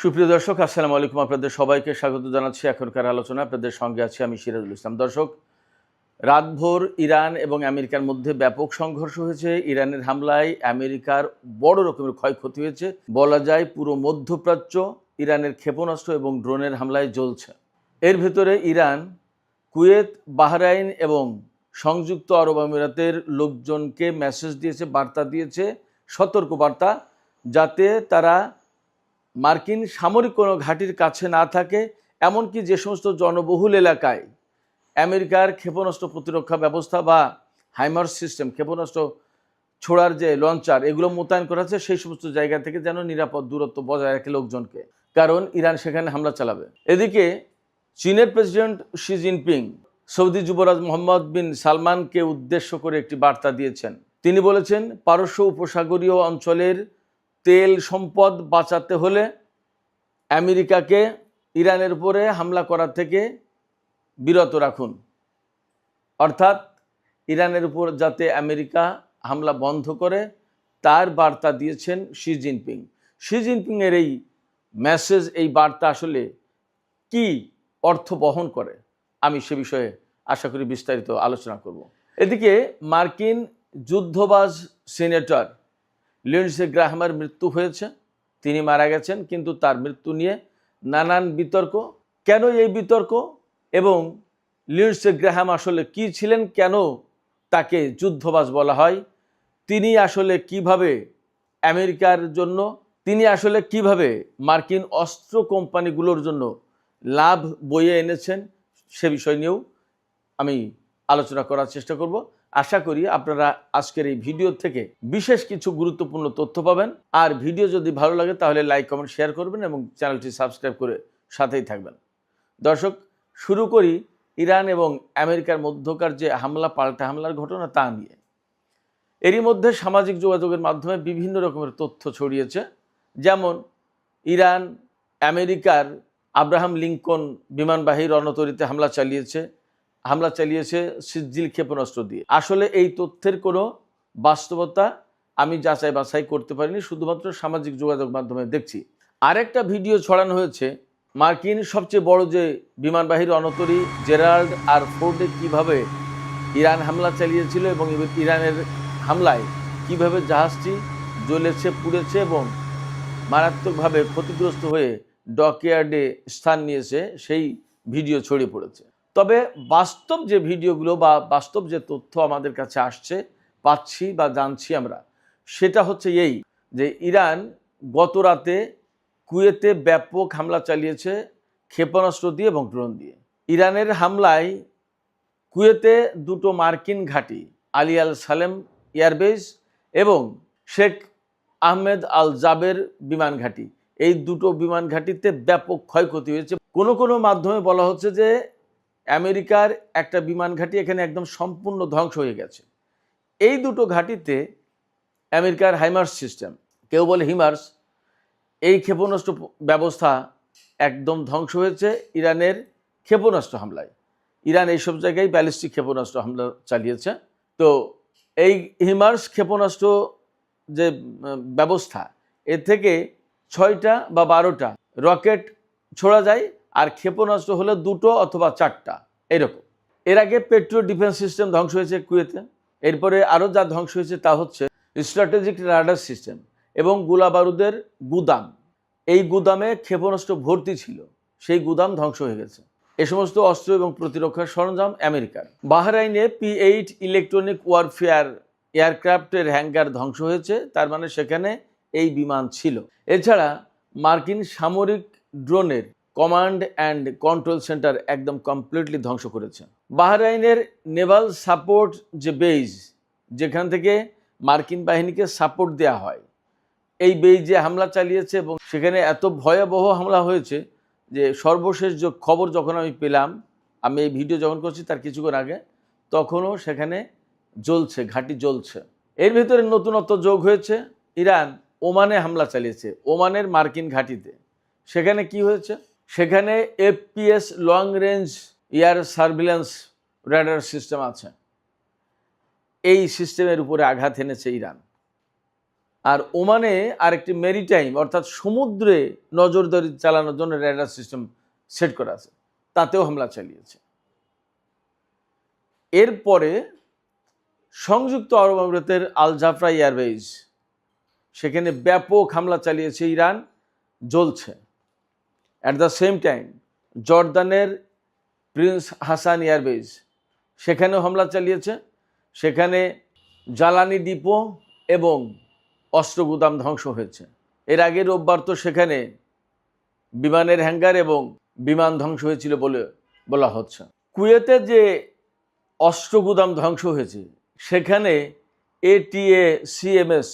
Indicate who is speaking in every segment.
Speaker 1: সুপ্রিয় দর্শক, আসসালামু আলাইকুম। আপনাদের সবাইকে স্বাগত জানাচ্ছি এখনকার আলোচনা। আপনাদের সঙ্গে আছি আমি সিরাজুল ইসলাম। দর্শক, রাতভর ইরান এবং আমেরিকার মধ্যে ব্যাপক সংঘর্ষ হয়েছে। ইরানের হামলায় আমেরিকার বড় রকমের ক্ষয়ক্ষতি হয়েছে। বলা যায় পুরো মধ্যপ্রাচ্য ইরানের ক্ষেপণাস্ত্র এবং ড্রোনের হামলায় জ্বলছে। এর ভেতরে ইরান কুয়েত, বাহরাইন এবং সংযুক্ত আরব আমিরাতের লোকজনকে মেসেজ দিয়েছে, বার্তা দিয়েছে, সতর্ক বার্তা, যাতে তারা মার্কিন সামরিক কোনো ঘাঁটির কাছে না থাকে। এমনকি যে সমস্ত জনবহুল এলাকায় আমেরিকার ক্ষেপণাস্ত্র প্রতিরক্ষা ব্যবস্থা বা হাইমার্স সিস্টেম, ক্ষেপণাস্ত্র ছোড়ার যে লঞ্চার, এগুলো মোতায়েন করা আছে, সেই সমস্ত জায়গা থেকে যেন নিরাপদ দূরত্ব বজায় রাখে লোকজনকে, কারণ ইরান সেখানে হামলা চালাবে। এদিকে চীনের প্রেসিডেন্ট শি জিনপিং সৌদি যুবরাজ মোহাম্মদ বিন সালমানকে উদ্দেশ্য করে একটি বার্তা দিয়েছেন। তিনি বলেছেন, পারস্য উপসাগরীয় অঞ্চলের তেল সম্পদ বাঁচাতে হলে আমেরিকাকে ইরানের উপরে হামলা করা থেকে বিরত রাখুন। অর্থাৎ ইরানের উপর যাতে আমেরিকা হামলা বন্ধ করে, তার বার্তা দিয়েছেন শি জিনপিং। শি জিনপিংয়ের এই মেসেজ, এই বার্তা আসলে কি অর্থ বহন করে, আমি সে বিষয়ে আশা করি বিস্তারিত আলোচনা করব। এদিকে মার্কিন যুদ্ধবাজ সিনেটর লিন্ডসে গ্রাহামের মৃত্যু হয়েছে। তিনি মারা গেছেন, কিন্তু তার মৃত্যু নিয়ে নানান বিতর্ক। কেন এই বিতর্ক, এবং লিন্ডসে গ্রাহাম আসলে কি ছিলেন, কেন তাকে যুদ্ধবাজ বলা হয়, তিনি আসলে কিভাবে আমেরিকার জন্য, তিনি আসলে কিভাবে মার্কিন অস্ত্র কোম্পানিগুলোর জন্য লাভ বয়ে এনেছেন, সে বিষয় নিয়েও আমি আলোচনা করার চেষ্টা করব। আশা করি আপনারা আজকের এই ভিডিও থেকে বিশেষ কিছু গুরুত্বপূর্ণ তথ্য পাবেন। আর ভিডিও যদি ভালো লাগে তাহলে লাইক, কমেন্ট, শেয়ার করবেন এবং চ্যানেলটি সাবস্ক্রাইব করে সাথেই থাকবেন। দর্শক, শুরু করি ইরান এবং আমেরিকার মধ্যকার যে হামলা, পাল্টা হামলার ঘটনা, তা নিয়ে। এরই মধ্যে সামাজিক যোগাযোগের মাধ্যমে বিভিন্ন রকমের তথ্য ছড়িয়েছে। যেমন ইরান আমেরিকার আব্রাহাম লিঙ্কন বিমানবাহী রণতরীতে হামলা চালিয়েছে সিজিল ক্ষেপণাস্ত্র দিয়ে। আসলে এই তথ্যের কোনো বাস্তবতা আমি যাচাই বাছাই করতে পারিনি, শুধুমাত্র সামাজিক যোগাযোগ মাধ্যমে দেখছি। আরেকটা ভিডিও ছড়ানো হয়েছে, মার্কিন সবচেয়ে বড় যে বিমানবাহী রণতরী জেরাল্ড আর ফোর্ডে কিভাবে ইরান হামলা চালিয়েছিল এবং ইরানের হামলায় কিভাবে জাহাজটি জ্বলেছে, পুড়েছে এবং মারাত্মকভাবে ক্ষতিগ্রস্ত হয়ে ডকইয়ার্ডে স্থান নিয়েছে, সেই ভিডিও ছড়িয়ে পড়েছে। তবে বাস্তব যে ভিডিওগুলো বা বাস্তব যে তথ্য আমাদের কাছে আসছে, পাচ্ছি বা জানছি আমরা, সেটা হচ্ছে এই যে ইরান গত রাতে কুয়েতে ব্যাপক হামলা চালিয়েছে ক্ষেপণাস্ত্র দিয়ে এবং ড্রোন দিয়ে। ইরানের হামলায় কুয়েতে দুটো মার্কিন ঘাঁটি, আলী আল সালেম এয়ারবেস এবং শেখ আহমেদ আল জাবের বিমান ঘাঁটি, এই দুটো বিমান ঘাঁটিতে ব্যাপক ক্ষয়ক্ষতি হয়েছে। কোনো কোনো মাধ্যমে বলা হচ্ছে যে আমেরিকার একটা বিমান ঘাঁটি এখানে একদম সম্পূর্ণ ধ্বংস হয়ে গেছে। এই দুটো ঘাঁটিতে আমেরিকার হাইমার্স সিস্টেম, কেউ বলে হিমার্স, এই ক্ষেপণাস্ত্র ব্যবস্থা একদম ধ্বংস হয়েছে ইরানের ক্ষেপণাস্ত্র হামলায়। ইরান এইসব জায়গায় ব্যালিস্টিক ক্ষেপণাস্ত্র হামলা চালিয়েছে। তো এই হিমার্স ক্ষেপণাস্ত্র যে ব্যবস্থা, এর থেকে 6টা বা 12টা রকেট ছোড়া যায়, আর ক্ষেপণাস্ত্র হলে 2টো অথবা 4টা এরকম। এর আগে পেট্রো ডিফেন্স সিস্টেম ধ্বংস হয়েছে কুয়েতে। এরপরে আরও যা ধ্বংস হয়েছে তা হচ্ছে স্ট্র্যাটেজিক রাডার সিস্টেম এবং গোলা বারুদের গুদাম। এই গুদামে ক্ষেপণাস্ত্র ভর্তি ছিল, সেই গুদাম ধ্বংস হয়ে গেছে। এ সমস্ত অস্ত্র এবং প্রতিরক্ষার সরঞ্জাম আমেরিকার। বাহরাইনে P8 ইলেকট্রনিক ওয়ারফেয়ার এয়ারক্রাফটের হ্যাঙ্গার ধ্বংস হয়েছে, তার মানে সেখানে এই বিমান ছিল। এছাড়া মার্কিন সামরিক ড্রোনের কমান্ড অ্যান্ড কন্ট্রোল সেন্টার একদম কমপ্লিটলি ধ্বংস করেছে। বাহরাইনের নেভাল সাপোর্ট যে বেজ, যেখান থেকে মার্কিন বাহিনীকে সাপোর্ট দেওয়া হয়, এই বেজে হামলা চালিয়েছে এবং সেখানে এত ভয়াবহ হামলা হয়েছে যে সর্বশেষ যে খবর যখন আমি পেলাম, আমি এই ভিডিও যখন করছি তার কিছুক্ষণ আগে, তখনও সেখানে জ্বলছে, ঘাঁটি জ্বলছে। এর ভিতরে নতুনত্ব যোগ হয়েছে, ইরান ওমানে হামলা চালিয়েছে, ওমানের মার্কিন ঘাঁটিতে। সেখানে কি হয়েছে, সেখানে FPS long range air surveillance radar system আছে। এই সিস্টেমের উপরে আঘাত এনেছে ইরান। আর ওমানে আরেকটি মেরিটাইম অর্থাৎ সমুদ্রে নজরদারি চালানোর জন্য রেডার সিস্টেম সেট করা আছে, তাতেও হামলা চালিয়েছে। এরপরে সংযুক্ত আরব আমিরাতের আল জাফরা এয়ারবেজ, সেখানে ব্যাপক হামলা চালিয়েছে ইরান, জ্বলছে। অ্যাট দ্য সেম টাইম জর্দানের প্রিন্স হাসান এয়ারবেজ, সেখানেও হামলা চালিয়েছে। সেখানে জ্বালানি ডিপো এবং অস্ত্র গুদাম ধ্বংস হয়েছে। এর আগে রোববার তো সেখানে বিমানের হ্যাঙ্গার এবং বিমান ধ্বংস হয়েছিল বলে বলা হচ্ছে। কুয়েতে যে অস্ত্র গুদাম ধ্বংস হয়েছে সেখানে এটিএ সিএমএস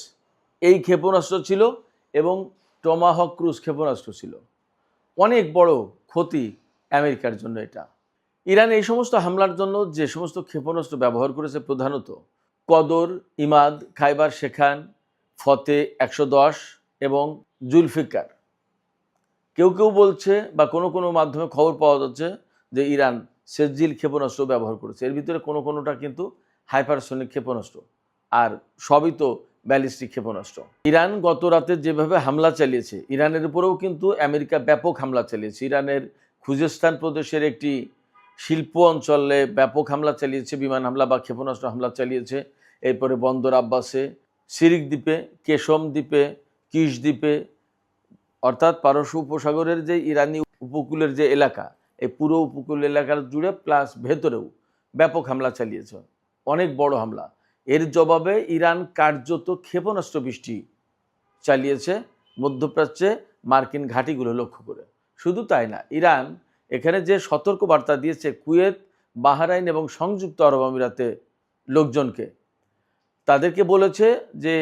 Speaker 1: এই ক্ষেপণাস্ত্র ছিল এবং টমাহক ক্রুজ ক্ষেপণাস্ত্র ছিল। অনেক বড় ক্ষতি আমেরিকার জন্য এটা। ইরান এই সমস্ত হামলার জন্য যে সমস্ত ক্ষেপণাস্ত্র ব্যবহার করেছে, প্রধানত কদর, ইমাদ, খাইবার শেখান, ফতে 110 এবং জুলফিকার। কেউ কেউ বলছে বা কোনো কোনো মাধ্যমে খবর পাওয়া যাচ্ছে যে ইরান সেজিল ক্ষেপণাস্ত্র ব্যবহার করেছে। এর ভিতরে কোনো কোনোটা কিন্তু হাইপারসোনিক ক্ষেপণাস্ত্র, আর সবই তো ব্যালিস্টিক ক্ষেপণাস্ত্র। ইরান গত রাতে যেভাবে হামলা চালিয়েছে, ইরানের উপরেও কিন্তু আমেরিকা ব্যাপক হামলা চালিয়েছে। ইরানের খুজেস্তান প্রদেশের একটি শিল্প অঞ্চলে ব্যাপক হামলা চালিয়েছে, বিমান হামলা বা ক্ষেপণাস্ত্র হামলা চালিয়েছে। এরপরে বন্দর আব্বাসে, সিরিক দ্বীপে, কেশম দ্বীপে, কিশ দ্বীপে, অর্থাৎ পারস্য উপসাগরের যে ইরানি উপকূলের যে এলাকা, এই পুরো উপকূল এলাকার জুড়ে প্লাস ভেতরেও ব্যাপক হামলা চালিয়েছে, অনেক বড় হামলা। এর জবাবে ইরান কার্যত ক্ষেপণাস্ত্র বৃষ্টি চালিয়েছে মধ্যপ্রাচ্যে মার্কিন ঘাঁটিগুলো লক্ষ্য করে। শুধু তাই না, ইরান এখানে যে সতর্ক বার্তা দিয়েছে কুয়েত, বাহরাইন এবং সংযুক্ত আরব আমিরাতে লোকজনকে, তাদেরকে বলেছে যে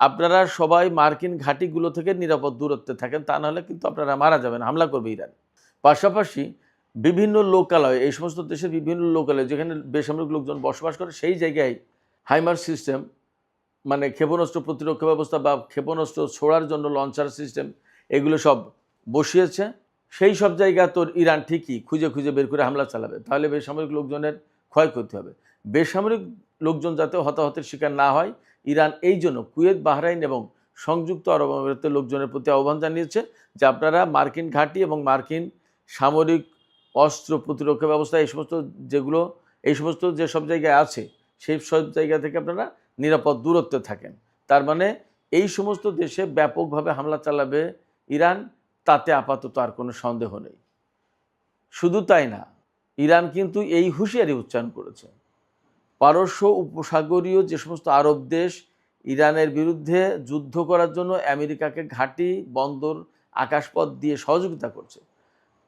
Speaker 1: আপনারা সবাই মার্কিন ঘাঁটিগুলো থেকে নিরাপদ দূরত্বে থাকেন, তা নাহলে কিন্তু আপনারা মারা যাবেন, হামলা করবে ইরান। পাশাপাশি বিভিন্ন লোকালয়ে, এই সমস্ত দেশের বিভিন্ন লোকালয়ে যেখানে বেসামরিক লোকজন বসবাস করে, সেই জায়গায় হাইমার সিস্টেম, মানে ক্ষেপণাস্ত্র প্রতিরক্ষা ব্যবস্থা বা ক্ষেপণাস্ত্র ছোড়ার জন্য লঞ্চার সিস্টেম, এগুলো সব বসিয়েছে। সেই সব জায়গা তো ইরান ঠিকই খুঁজে খুঁজে বের করে হামলা চালাবে, তাহলে বেসামরিক লোকজনের ক্ষয়ক্ষতি হবে। বেসামরিক লোকজন যাতে হতাহতের শিকার না হয়, ইরান এই জন্য কুয়েত, বাহরাইন এবং সংযুক্ত আরব আমিরাতের লোকজনের প্রতি আহ্বান জানিয়েছে যে আপনারা মার্কিন ঘাঁটি এবং মার্কিন সামরিক অস্ত্র প্রতিরক্ষা ব্যবস্থা এই সমস্ত যেসব জায়গায় আছে, সেই সব জায়গা থেকে আপনারা নিরাপদ দূরত্বে থাকেন। তার মানে এই সমস্ত দেশে ব্যাপকভাবে হামলা চালাবে ইরান, তাতে আপাতত আর কোনো সন্দেহ নেই। শুধু তাই না, ইরান কিন্তু এই হুঁশিয়ারি উচ্চারণ করেছে, পারস্য উপসাগরীয় যে সমস্ত আরব দেশ ইরানের বিরুদ্ধে যুদ্ধ করার জন্য আমেরিকাকে ঘাঁটি, বন্দর, আকাশপথ দিয়ে সহযোগিতা করছে,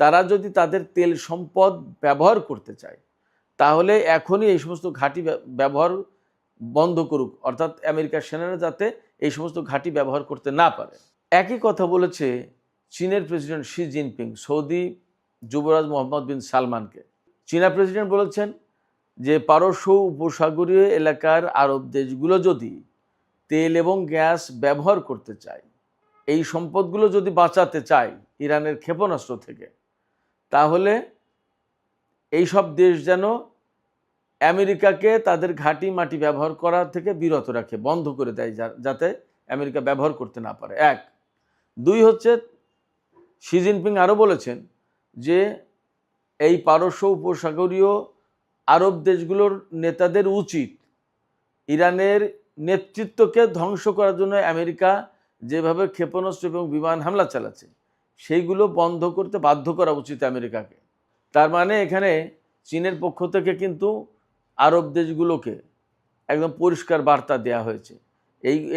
Speaker 1: তারা যদি তাদের তেল সম্পদ ব্যবহার করতে চায় তাহলে এখনই এই সমস্ত ঘাঁটি ব্যবহার বন্ধ করুক, অর্থাৎ আমেরিকার সেনারা যাতে এই সমস্ত ঘাঁটি ব্যবহার করতে না পারে। একই কথা বলেছে চীনের প্রেসিডেন্ট শি জিনপিং সৌদি যুবরাজ মোহাম্মদ বিন সালমানকে। চীনা প্রেসিডেন্ট বলেছেন যে পারস্য উপসাগরীয় এলাকার আরব দেশগুলো যদি তেল এবং গ্যাস ব্যবহার করতে চায়, এই সম্পদগুলো যদি বাঁচাতে চায় ইরানের ক্ষেপণাস্ত্র থেকে, তাহলে এই সব দেশ যেন আমেরিকাকে তাদের ঘাঁটি মাটি ব্যবহার করা থেকে বিরত রাখে, বন্ধ করে দেয়, যাতে আমেরিকা ব্যবহার করতে না পারে। এক। দুই হচ্ছে, শি জিনপিং আরও বলেছেন যে এই পারস্য উপসাগরীয় আরব দেশগুলোর নেতাদের উচিত ইরানের নেতৃত্বকে ধ্বংস করার জন্য আমেরিকা যেভাবে ক্ষেপণাস্ত্র এবং বিমান হামলা চালাচ্ছে সেইগুলো বন্ধ করতে বাধ্য করা উচিত আমেরিকাকে। তার মানে এখানে চীনের পক্ষ থেকে কিন্তু আরব দেশগুলোকে একদম পরিষ্কার বার্তা দেওয়া হয়েছে।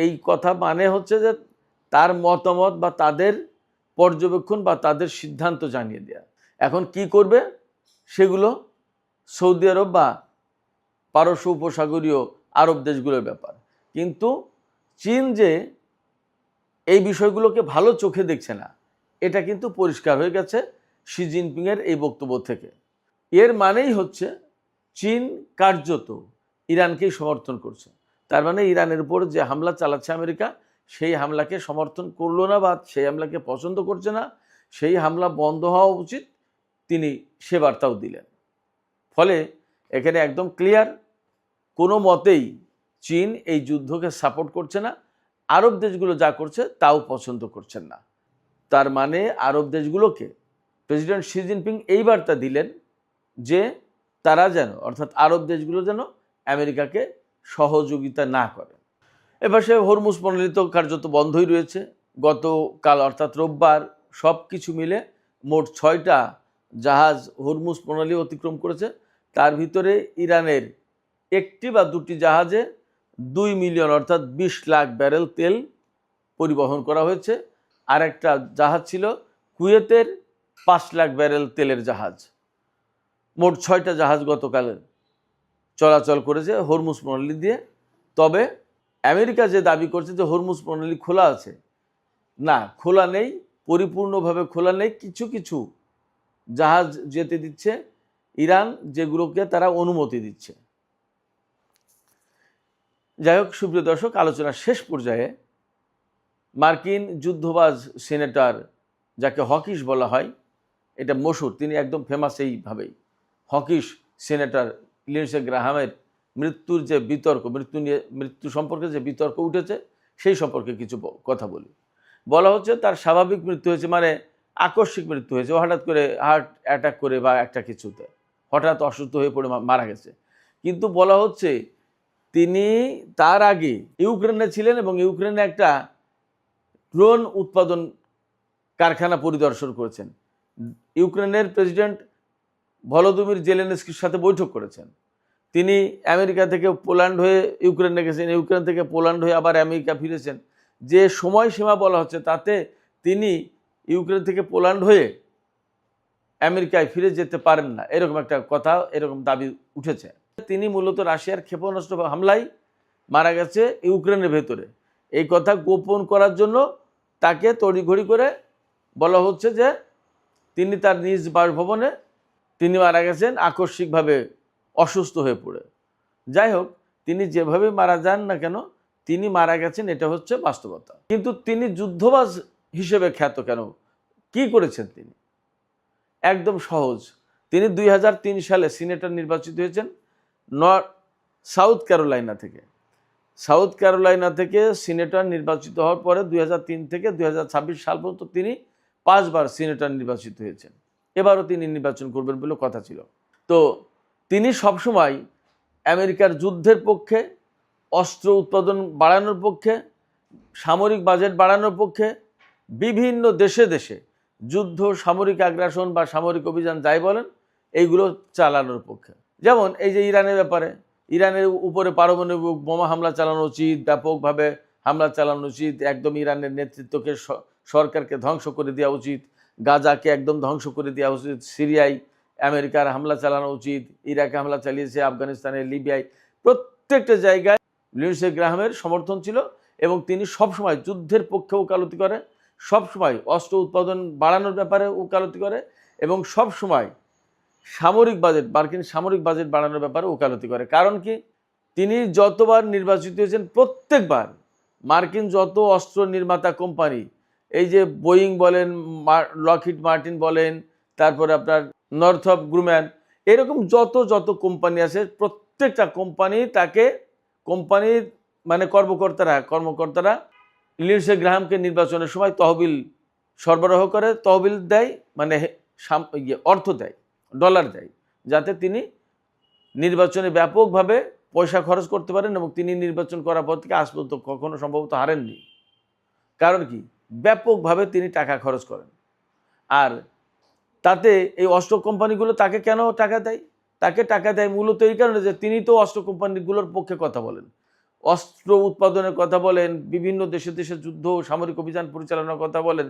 Speaker 1: এই কথা মানে হচ্ছে যে তার মতামত বা তাদের পর্যবেক্ষণ বা তাদের সিদ্ধান্ত জানিয়ে দেয়া। এখন কি করবে সেগুলো সৌদি আরব বা পারস্য উপসাগরীয় আরব দেশগুলোর ব্যাপার, কিন্তু চীন যে এই বিষয়গুলোকে ভালো চোখে দেখছে না, এটা কিন্তু পরিষ্কার হয়ে গেছে শি জিনপিংয়ের এই বক্তব্য থেকে। এর মানেই হচ্ছে চীন কার্যত ইরানকেই সমর্থন করছে। তার মানে ইরানের উপর যে হামলা চালাচ্ছে আমেরিকা, সেই হামলাকে সমর্থন করলো না বা সেই হামলাকে পছন্দ করছে না, সেই হামলা বন্ধ হওয়া উচিত, তিনি সে বার্তাও দিলেন। ফলে এখানে একদম ক্লিয়ার, কোনো মতেই চীন এই যুদ্ধকে সাপোর্ট করছে না, আরব দেশগুলো যা করছে তাও পছন্দ করছেন না। তার মানে আরব দেশগুলোকে প্রেসিডেন্ট শি জিনপিং এই বার্তা দিলেন যে তারা যেন, অর্থাৎ আরব দেশগুলো যেন আমেরিকাকে সহযোগিতা না করে। এবার সে হরমুজ প্রণালী তো কার্যত বন্ধই রয়েছে। গতকাল অর্থাৎ রোববার সব কিছু মিলে মোট 6টা জাহাজ হরমুজ প্রণালী অতিক্রম করেছে। তার ভিতরে ইরানের 1টি বা 2টি জাহাজে 2 মিলিয়ন অর্থাৎ 20 লাখ ব্যারেল তেল পরিবহন করা হয়েছে। আর একটা জাহাজ ছিল কুয়েতের 5 লাখ ব্যারেল তেলের জাহাজ। মোট 6টা জাহাজ গতকাল চলাচল করেছে হরমুজ প্রণালী দিয়ে। তবে আমেরিকা যে দাবি করছে যে হরমুজ প্রণালী খোলা আছে, না, খোলা নেই, পরিপূর্ণভাবে খোলা নেই। কিছু কিছু জাহাজ যেতে দিচ্ছে ইরান, যেগুলোকে তারা অনুমতি দিচ্ছে। যাই হোক সুপ্রিয় দর্শক, আলোচনার শেষ পর্যায়ে মার্কিন যুদ্ধবাজ সিনেটর, যাকে হকিস বলা হয়, এটা মশহুর, তিনি একদম ফেমাস এইভাবেই, হকিস সিনেটর লিন্ডসে গ্রাহামের মৃত্যুর যে বিতর্ক, মৃত্যু সম্পর্কে যে বিতর্ক উঠেছে সেই সম্পর্কে কিছু কথা বলি। বলা হচ্ছে তার স্বাভাবিক মৃত্যু হয়েছে, মানে আকস্মিক মৃত্যু হয়েছে, হঠাৎ করে হার্ট অ্যাটাক করে বা একটা কিছুতে হঠাৎ অসুস্থ হয়ে পড়ে মারা গেছে। কিন্তু বলা হচ্ছে তিনি তার আগে ইউক্রেনে ছিলেন এবং ইউক্রেনে একটা ড্রোন উৎপাদন কারখানা পরিদর্শন করেছেন। ইউক্রেনের প্রেসিডেন্ট ভলোদিমির জেলেনস্কির সাথে বৈঠক করেছেন। তিনি আমেরিকা থেকে পোল্যান্ড হয়ে ইউক্রেনে গেছেন, ইউক্রেন থেকে পোল্যান্ড হয়ে আবার আমেরিকা ফিরেছেন। যে সময়সীমা বলা হচ্ছে তাতে তিনি ইউক্রেন থেকে পোল্যান্ড হয়ে আমেরিকায় ফিরে যেতে পারেন না, এরকম একটা কথা, এরকম দাবি উঠেছে। তিনি মূলত রাশিয়ার ক্ষেপণাস্ত্র হামলায় মারা গেছে ইউক্রেনের ভেতরে, এই কথা গোপন করার জন্য তাকে তড়িঘড়ি করে বলা হচ্ছে যে তিনি তার নিজ বাসভবনে তিনি মারা গেছেন আকস্মিকভাবে অসুস্থ হয়ে পড়ে। যাই হোক, তিনি যেভাবে মারা যান না কেন, তিনি মারা গেছেন, এটা হচ্ছে বাস্তবতা। কিন্তু তিনি যুদ্ধবাজ হিসেবে খ্যাত কেন, কি করেছেন তিনি? একদম সহজ। তিনি 2003 সালে সিনেটর নির্বাচিত হয়েছেন সাউথ ক্যারোলাইনা থেকে। সাউথ ক্যারোলাইনা থেকে সিনেটর নির্বাচিত হওয়ার পরে 2003 থেকে 2026 সাল পর্যন্ত তিনি 5 বার সিনেটর নির্বাচিত হয়েছেন। এবারও তিনি নির্বাচন করবেন বলে কথা ছিল। তো তিনি সবসময় আমেরিকার যুদ্ধের পক্ষে, অস্ত্র উৎপাদন বাড়ানোর পক্ষে, সামরিক বাজেট বাড়ানোর পক্ষে, বিভিন্ন দেশে দেশে যুদ্ধ, সামরিক আগ্রাসন বা সামরিক অভিযান যাই বলেন, এইগুলো চালানোর পক্ষে। যেমন এই যে ইরানের ব্যাপারে, ইরানের উপরে পারমাণবিক বোমা হামলা চালানো উচিত, ব্যাপকভাবে হামলা চালানো উচিত, একদম ইরানের নেতৃত্বকে, সরকারকে ধ্বংস করে দেওয়া উচিত, গাজাকে একদম ধ্বংস করে দেওয়া উচিত, সিরিয়ায় আমেরিকার হামলা চালানো উচিত, ইরাকে হামলা চালিয়েছে, আফগানিস্তানে, লিবিয়ায়, প্রত্যেকটা জায়গায় লিন্ডসে গ্রাহামের সমর্থন ছিল এবং তিনি সবসময় যুদ্ধের পক্ষে ওকালতি করে, সবসময় অস্ত্র উৎপাদন বাড়ানোর ব্যাপারে ওকালতি করে এবং সবসময় সামরিক বাজেট, মার্কিন সামরিক বাজেট বাড়ানোর ব্যাপারে ওকালতি করে। কারণ কি, তিনি যতবার নির্বাচিত হয়েছেন প্রত্যেকবার মার্কিন যত অস্ত্র নির্মাতা কোম্পানি, এই যে বোয়িং বলেন, লকহিড মার্টিন বলেন, তারপরে আপনার নর্থরপ গ্রুম্যান, এরকম যত কোম্পানি আছে, প্রত্যেকটা কোম্পানি তাকে, কোম্পানির মানে কর্মকর্তারা লিন্ডসে গ্রাহামকে নির্বাচনের সময় তহবিল সরবরাহ করে, তহবিল দেয়, মানে অর্থ দেয়, ডলার দেয়, যাতে তিনি নির্বাচনে ব্যাপকভাবে পয়সা খরচ করতে পারেন এবং তিনি নির্বাচন করার পর থেকে আজ পর্যন্ত কখনো সম্ভবত হারেননি। কারণ কি, ব্যাপকভাবে তিনি টাকা খরচ করেন। আর তাতে এই অস্ত্র কোম্পানিগুলো তাকে কেন টাকা দেয়? তাকে টাকা দেয় মূলত এই কারণে যে তিনি তো অস্ত্র কোম্পানিগুলোর পক্ষে কথা বলেন, অস্ত্র উৎপাদনের কথা বলেন, বিভিন্ন দেশে দেশে যুদ্ধ, সামরিক অভিযান পরিচালনার কথা বলেন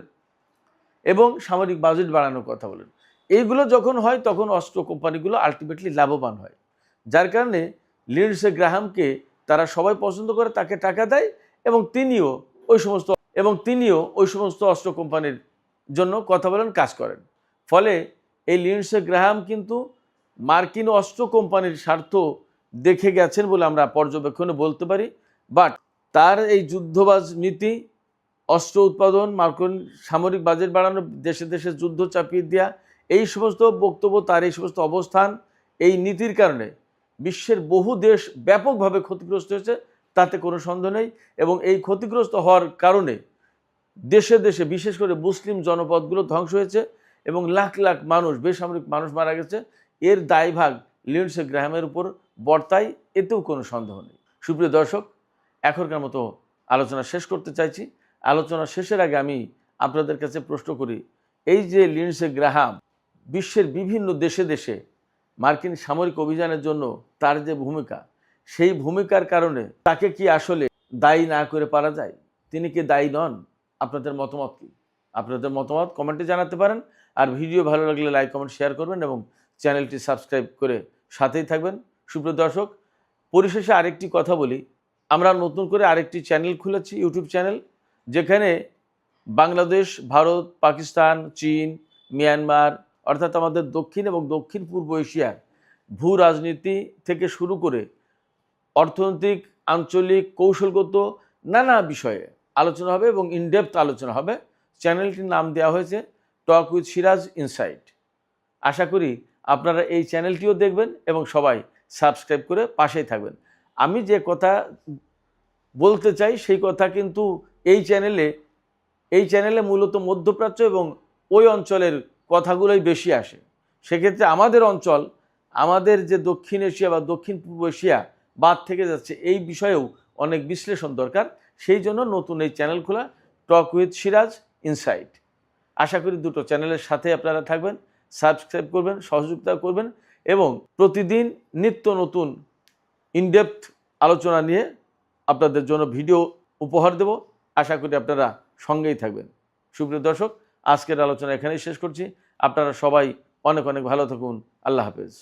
Speaker 1: এবং সামরিক বাজেট বাড়ানোর কথা বলেন। এইগুলো যখন হয় তখন অস্ত্র কোম্পানিগুলো আলটিমেটলি লাভবান হয়, যার কারণে লিন্ডসে গ্রাহামকে তারা সবাই পছন্দ করে, তাকে টাকা দেয় এবং তিনিও ওই সমস্ত অস্ত্র কোম্পানির জন্য কথা বলেন, কাজ করেন। ফলে এই লিন্ডসে গ্রাহাম কিন্তু মার্কিন অস্ত্র কোম্পানির স্বার্থ দেখে গেছেন বলে আমরা পর্যবেক্ষণে বলতে পারি। বাট তার এই যুদ্ধবাজ নীতি, অস্ত্র উৎপাদন, মার্কিন সামরিক বাজেট বাড়ানো, দেশে দেশে যুদ্ধ চাপিয়ে দেওয়া, এই সমস্ত বক্তব্য, তার এই সমস্ত অবস্থান, এই নীতির কারণে বিশ্বের বহু দেশ ব্যাপকভাবে ক্ষতিগ্রস্ত হয়েছে, তাতে কোনো সন্দেহ নেই। এবং এই ক্ষতিগ্রস্ত হওয়ার কারণে দেশে দেশে বিশেষ করে মুসলিম জনপদগুলো ধ্বংস হয়েছে এবং লাখ লাখ মানুষ, বেসামরিক মানুষ মারা গেছে। এর দায়ভাগ লিন্ডসে গ্রাহামের উপর বর্তায়, এতেও কোনো সন্দেহ নেই। সুপ্রিয় দর্শক, এখনকার মতো আলোচনা শেষ করতে চাইছি। আলোচনা শেষের আগে আমি আপনাদের কাছে প্রশ্ন করি, এই যে লিন্ডসে গ্রাহাম বিশ্বের বিভিন্ন দেশে দেশে মার্কিন সামরিক অভিযানের জন্য তার যে ভূমিকা, সেই ভূমিকার কারণে তাকে কি আসলে দায়ী না করে পারা যায়? তিনি কি দায়ী নন? আপনাদের মতামত কি? আপনাদের মতামত কমেন্টে জানাতে পারেন। আর ভিডিও ভালো লাগলে লাইক, কমেন্ট, শেয়ার করবেন এবং চ্যানেলটি সাবস্ক্রাইব করে সাথেই থাকবেন। সুপ্রিয় দর্শক, পরিশেষে আরেকটি কথা বলি, আমরা নতুন করে আরেকটি চ্যানেল খুলেছি, ইউটিউব চ্যানেল, যেখানে বাংলাদেশ, ভারত, পাকিস্তান, চীন, মিয়ানমার অর্থাৎ আমাদের দক্ষিণ এবং দক্ষিণ পূর্ব এশিয়ার ভূ রাজনীতি থেকে শুরু করে অর্থনৈতিক, আঞ্চলিক, কৌশলগত নানা বিষয়ে আলোচনা হবে এবং ইনডেপথ আলোচনা হবে। চ্যানেলটির নাম দেওয়া হয়েছে টক উইথ সিরাজ ইনসাইট। আশা করি আপনারা এই চ্যানেলটিও দেখবেন এবং সবাই সাবস্ক্রাইব করে পাশেই থাকবেন। আমি যে কথা বলতে চাই সেই কথা কিন্তু এই চ্যানেলে মূলত মধ্যপ্রাচ্য এবং ওই অঞ্চলের কথাগুলোই বেশি আসে। সেক্ষেত্রে আমাদের অঞ্চল, আমাদের যে দক্ষিণ এশিয়া বা দক্ষিণ পূর্ব এশিয়া বাদ থেকে যাচ্ছে, এই বিষয়েও অনেক বিশ্লেষণ দরকার। সেই জন্য নতুন এই চ্যানেল খোলা, টক উইথ সিরাজ ইনসাইট। আশা করি দুটো চ্যানেলের সাথে আপনারা থাকবেন, সাবস্ক্রাইব করবেন, সহযোগিতা করবেন এবং প্রতিদিন নিত্য নতুন ইনডেপথ আলোচনা নিয়ে আপনাদের জন্য ভিডিও উপহার দেব। আশা করি আপনারা সঙ্গেই থাকবেন। সুপ্রিয় দর্শক, আজকের আলোচনা এখানেই শেষ করছি। আপনারা সবাই অনেক অনেক ভালো থাকুন। আল্লাহ হাফেজ।